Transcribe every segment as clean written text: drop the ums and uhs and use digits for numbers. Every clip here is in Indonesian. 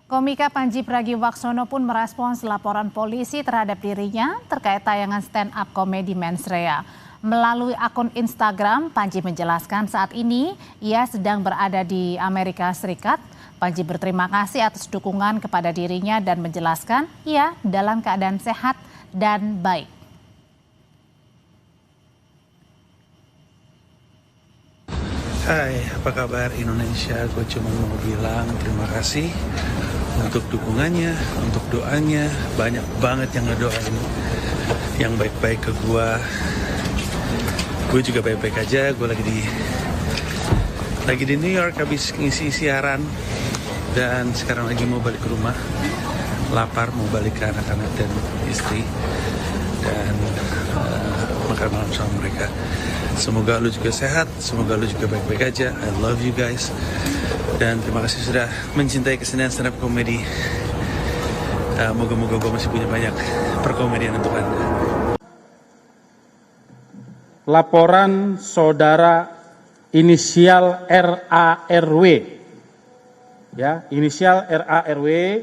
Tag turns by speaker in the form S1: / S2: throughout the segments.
S1: Komika Panji Pragiwaksono pun merespons laporan polisi terhadap dirinya terkait tayangan stand-up komedi Mensrea. Melalui akun Instagram, Panji menjelaskan saat ini ia sedang berada di Amerika Serikat. Panji berterima kasih atas dukungan kepada dirinya dan menjelaskan ia dalam keadaan sehat dan baik.
S2: Hai, apa kabar Indonesia? Gue cuma mau bilang terima kasih untuk dukungannya, untuk doanya. Banyak banget yang ngedoain yang baik-baik ke gue. Gue juga baik-baik aja. Gue lagi di New York habis ngisi siaran dan sekarang lagi mau balik ke rumah. Lapar, mau balik ke anak-anak dan istri dan makan malam sama mereka. Semoga lu juga sehat, semoga lu juga baik-baik aja. I love you guys. Dan terima kasih sudah mencintai kesenian stand up comedy. Moga-moga gue masih punya banyak perkomedian untuk Anda.
S3: Laporan saudara inisial RARW. Ya, inisial RARW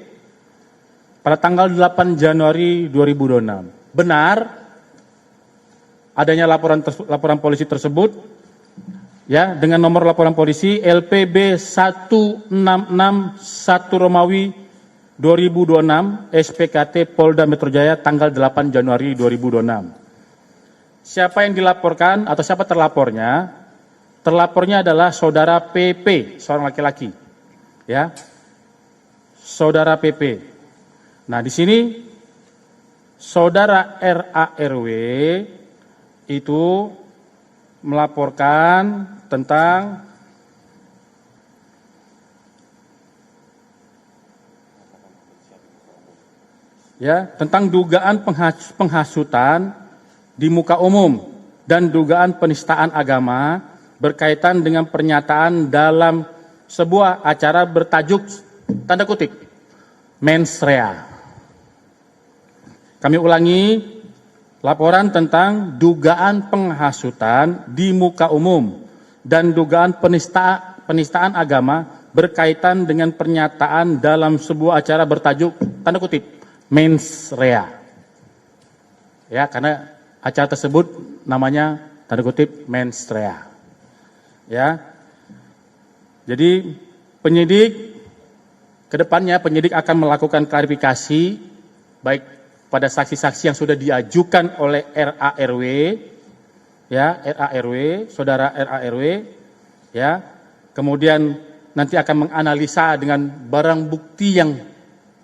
S3: pada tanggal 8 Januari 2026. Benar adanya laporan polisi tersebut, ya, dengan nomor laporan polisi LPB 1661 Romawi 2026 SPKT Polda Metro Jaya tanggal 8 Januari 2026. Siapa yang dilaporkan atau siapa terlapornya? Terlapornya adalah saudara PP, seorang laki-laki, ya, saudara PP. Nah, di sini saudara RARW itu melaporkan tentang dugaan penghasutan di muka umum dan dugaan penistaan agama berkaitan dengan pernyataan dalam sebuah acara bertajuk tanda kutip Mensrea. Kami ulangi, laporan tentang dugaan penghasutan di muka umum dan dugaan penistaan agama berkaitan dengan pernyataan dalam sebuah acara bertajuk tanda kutip Mensrea. Ya, karena acara tersebut namanya tanda kutip Mensrea. Ya. Jadi penyidik kedepannya penyidik akan melakukan klarifikasi baik pada saksi-saksi yang sudah diajukan oleh RARW, ya, RARW, saudara RARW, ya, kemudian nanti akan menganalisa dengan barang bukti yang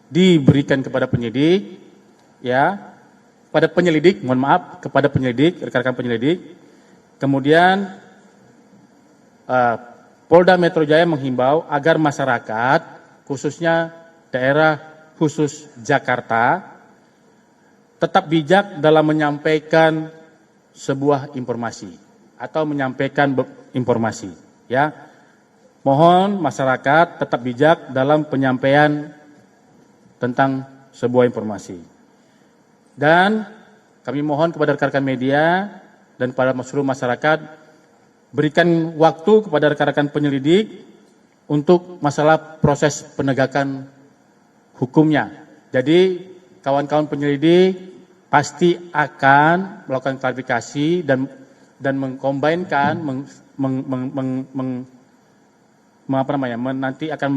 S3: diberikan kepada penyidik, ya, pada penyelidik, mohon maaf, kepada penyelidik, rekan-rekan penyelidik, kemudian Polda Metro Jaya menghimbau agar masyarakat, khususnya daerah khusus Jakarta, tetap bijak dalam menyampaikan sebuah informasi atau menyampaikan informasi, ya. Mohon masyarakat tetap bijak dalam penyampaian tentang sebuah informasi. Dan kami mohon kepada rekan-rekan media dan pada seluruh masyarakat berikan waktu kepada rekan-rekan penyelidik untuk masalah proses penegakan hukumnya. Jadi kawan-kawan penyelidik pasti akan melakukan klarifikasi dan mengkombinkan, nanti akan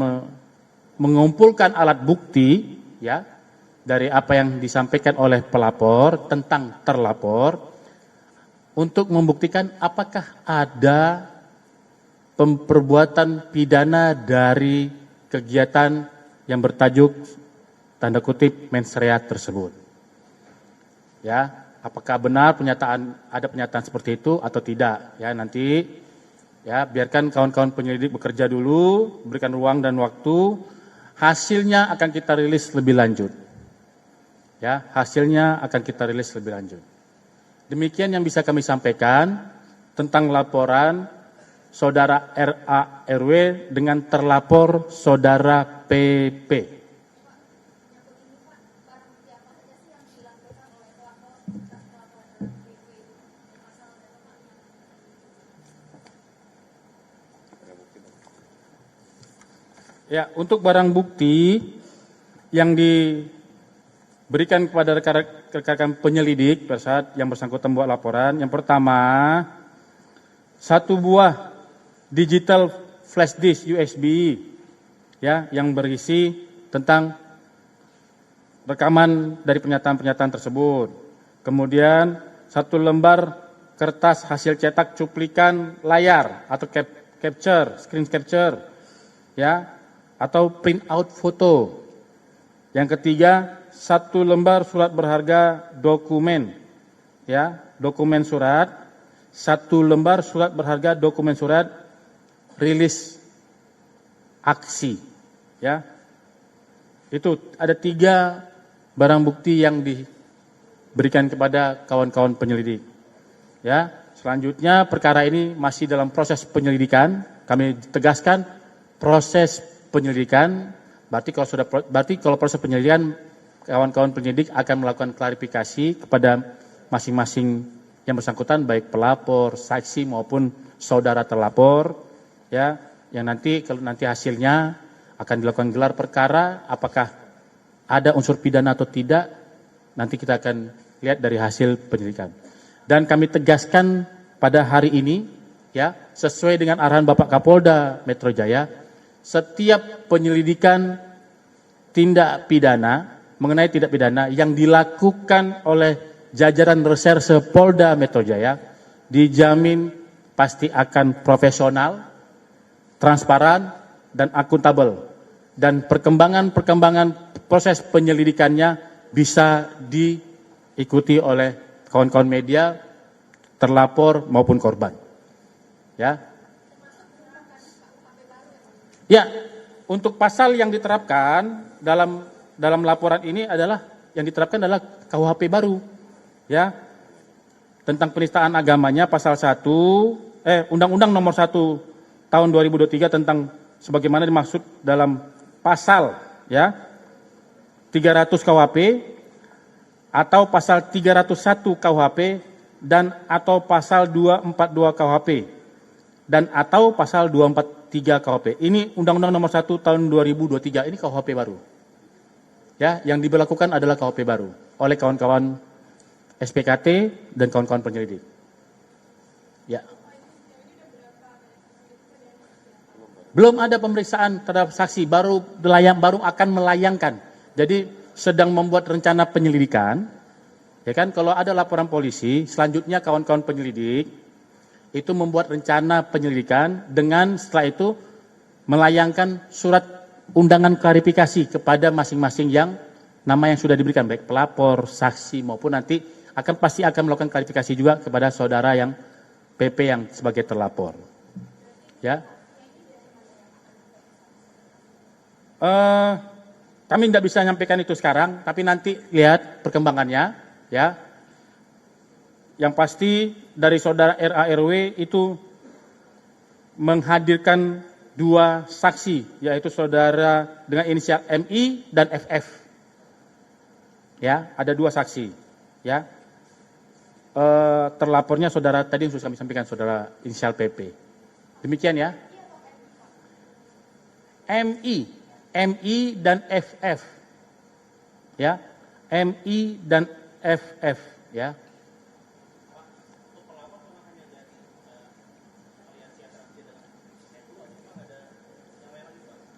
S3: mengumpulkan alat bukti, ya, dari apa yang disampaikan oleh pelapor tentang terlapor untuk membuktikan apakah ada perbuatan pidana dari kegiatan yang bertajuk tanda kutip Mensrea tersebut. Ya, apakah benar ada pernyataan seperti itu atau tidak? Ya, nanti ya biarkan kawan-kawan penyelidik bekerja dulu, berikan ruang dan waktu. Hasilnya akan kita rilis lebih lanjut. Ya, hasilnya akan kita rilis lebih lanjut. Demikian yang bisa kami sampaikan tentang laporan saudara RARW dengan terlapor saudara PP. Ya, untuk barang bukti yang diberikan kepada rekan-rekan penyelidik pada saat yang bersangkutan membuat laporan. Yang pertama, 1 buah digital flash disk USB ya, yang berisi tentang rekaman dari pernyataan-pernyataan tersebut. Kemudian 1 lembar kertas hasil cetak cuplikan layar atau screen capture ya, atau print out foto. Yang ketiga, 1 lembar surat berharga dokumen ya, dokumen surat, 1 lembar surat berharga dokumen surat rilis aksi ya. Itu ada 3 barang bukti yang diberikan kepada kawan-kawan penyelidik. Ya, selanjutnya perkara ini masih dalam proses penyelidikan. Kami tegaskan proses penyelidikan. Berarti kalau proses penyelidikan, kawan-kawan penyelidik akan melakukan klarifikasi kepada masing-masing yang bersangkutan, baik pelapor, saksi maupun saudara terlapor. Ya, yang kalau nanti hasilnya akan dilakukan gelar perkara, apakah ada unsur pidana atau tidak, nanti kita akan lihat dari hasil penyelidikan. Dan kami tegaskan pada hari ini, ya, sesuai dengan arahan Bapak Kapolda Metro Jaya, setiap penyelidikan tindak pidana, mengenai tindak pidana yang dilakukan oleh jajaran reserse Polda Metro Jaya, dijamin pasti akan profesional, transparan, dan akuntabel. Dan perkembangan proses penyelidikannya bisa diikuti oleh kawan-kawan media, terlapor maupun korban. Ya. Ya, untuk pasal yang diterapkan dalam laporan ini yang diterapkan adalah KUHP baru. Ya. Tentang penistaan agamanya pasal 1 Undang-Undang Nomor 1 Tahun 2023 tentang sebagaimana dimaksud dalam pasal ya 300 KUHP atau pasal 301 KUHP dan atau pasal 242 KUHP dan atau pasal 243 KUHP. Ini Undang-Undang Nomor 1 Tahun 2023, ini KUHP baru. Ya, yang diberlakukan adalah KUHP baru oleh kawan-kawan SPKT dan kawan-kawan penyelidik. Ya. Belum ada pemeriksaan terhadap saksi, baru akan melayangkan. Jadi sedang membuat rencana penyelidikan, ya kan? Kalau ada laporan polisi, selanjutnya kawan-kawan penyelidik itu membuat rencana penyelidikan dengan setelah itu melayangkan surat undangan klarifikasi kepada masing-masing nama yang sudah diberikan, baik pelapor, saksi maupun nanti pasti akan melakukan klarifikasi juga kepada saudara yang PP yang sebagai terlapor. Ya. Kami tidak bisa menyampaikan itu sekarang, tapi nanti lihat perkembangannya, ya. Yang pasti dari saudara RARW itu menghadirkan 2 saksi, yaitu saudara dengan inisial MI dan FF. Ya, ada 2 saksi, ya. Terlapornya saudara tadi yang sudah kami sampaikan, saudara inisial PP. Demikian ya. MI dan FF, ya, MI dan FF, ya.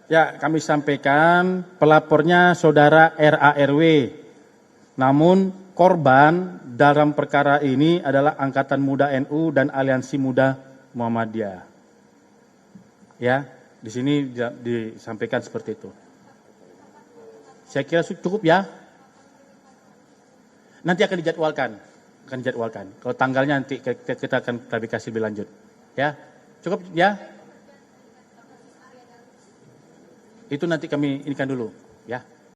S3: Ya, kami sampaikan pelapornya saudara RARW, namun korban dalam perkara ini adalah Angkatan Muda NU dan Aliansi Muda Muhammadiyah. Ya. Di sini disampaikan seperti itu. Saya kira cukup ya. Nanti akan dijadwalkan. Kalau tanggalnya nanti kita akan klarifikasi lebih lanjut. Ya, cukup ya. Itu nanti kami inikan dulu. Ya.